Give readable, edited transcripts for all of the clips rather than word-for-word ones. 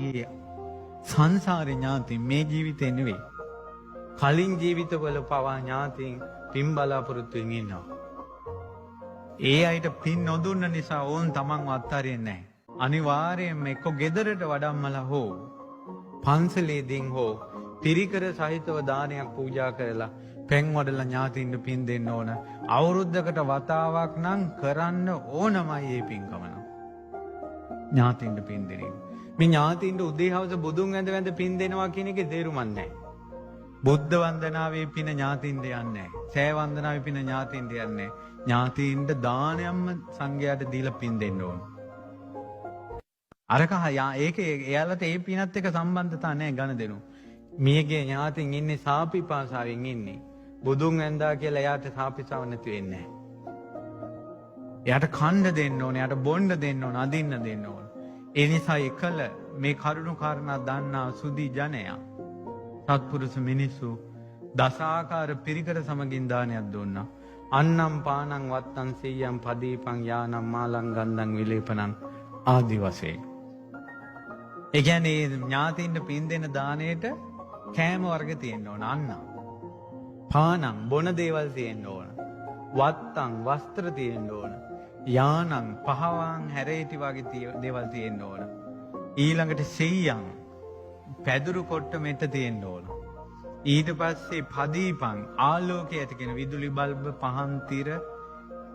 තමන්ගේ සංසාරේ ඥාතීන් මේ ජීවිතේ නෙවෙයි. කලින් ජීවිතවල පවා ඥාතීන් පින් බලාපොරොත්තුෙන් ඉන්නවා. ඒ අයට පින් නොදුන්න නිසා ඕන් තමන්ව අත්හරින්නේ නැහැ. අනිවාර්යයෙන්ම එක්ක ගෙදරට වඩම්මලා හෝ පන්සලේදීන් හෝ පිරිකර සහිතව දානයක් පූජා කරලා පෙන් වඩලා ඥාතින්ට පින් දෙන්න ඕන. අවුරුද්දකට වතාවක් නම් කරන්න ඕනමයි මේ පින්කම නම්. ඥාතින්ට පින් දෙන එක. මේ ඥාතින්ට උදේ හවස බුදුන් වැඳ පින් දෙනවා කියන එකේ තේරුමක් නැහැ. බුද්ධ වන්දනාවේ පින ඥාතින්ට යන්නේ නැහැ. සෑ වන්දනාවේ පින ඥාතින්ට යන්නේ නැහැ. ඥාතින්ට දානයක්ම සංඝයාට දීලා පින් දෙන්න ඕන. අරක ඒක එයාලට ඒ පිනත් එක්ක සම්බන්ධතා නැහැ ගණ දෙනු. මියගේ ඥාතින් ඉන්නේ සාපිපාසාවෙන් ඉන්නේ. බුදුන් වැඳා කියලා එයාට සාපිසාව නැති වෙන්නේ නැහැ. එයාට කන්න දෙන්න ඕන, එයාට බොන්න දෙන්න ඕන, අදින්න දෙන්න ඕන. ඒ නිසා එකල මේ කරුණු කාරණා දන්නා සුදි ජනයා සත්පුරුෂ මිනිස්සු දසාකාර පිරිකර සමගින් දානයක් දුන්නා. අන්නම් පානං වත්තං සීයං පදීපං යානම් මාලං ගන්ධං විලේපනං ආදි වශයෙන්. ඒ කියන්නේ ඥාතින්ට පින් දෙන දාණයට කෑම වර්ග තියෙන්න ඕන. අන්නම් පානං බොන දේවල් තියෙන්න ඕන. වත්තං වස්ත්‍ර තියෙන්න ඕන. යානං පහවාන් හැරේටි වගේ දේවල් තියෙන්න ඕන. ඊළඟට සීයං පැදුරු කොට්ට මෙට තියෙන්න ඕන. ඊට පස්සේ පදීපං ආලෝකය ඇති කෙන විදුලි බල්බ පහන් තිර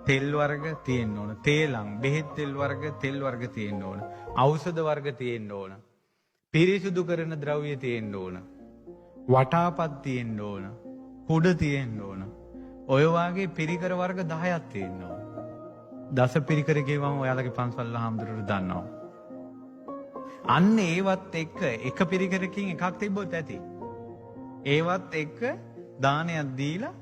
තෙල් වර්ග තියෙන්න ඕන. තේලං බෙහෙත් තෙල් වර්ග තියෙන්න ඕන. ඖෂධ වර්ග තියෙන්න ඕන. පිරිසුදු කරන ද්‍රව්‍ය තියෙන්න ඕන. වටාපත් තියෙන්න ඕන. කුඩ තියෙන්න ඕන. ඔය වාගේ පිරිකර වර්ග 10ක් තියෙන්න ඕන. දස පිරිකර කියවම ඔයාලගේ පන්සල් හාමුදුරුවෝ දන්නවා. අන්න ඒවත් එක්ක එක පිරිකරකින් එකක් තිබ්බොත් ඇති. ඒවත් එක්ක දානයක් දීලා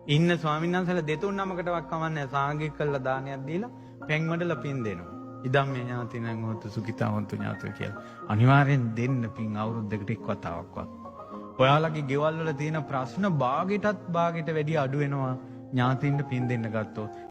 ඉන්න ස්වාමීන් වහන්සේලා දෙතුන් නමකටවත් කමන්නේ සාංගික කළා දානයක් දීලා පෙන්වඩලා පින් දෙනවා. ඉදම්මේ ඥාතිනං හොතු සුඛිතා හොන්තු ඥාතෝ කියලා. අනිවාර්යෙන් දෙන්න පින් අවුරුද්දකට එක් වතාවක්වත්. ඔයාලගේ ගෙවල් වල තියෙන ප්‍රශ්න භාගයටත් භාගයට වැඩි අඩු වෙනවා ඥාතින්ට පින් දෙන්න ගත්තොත්.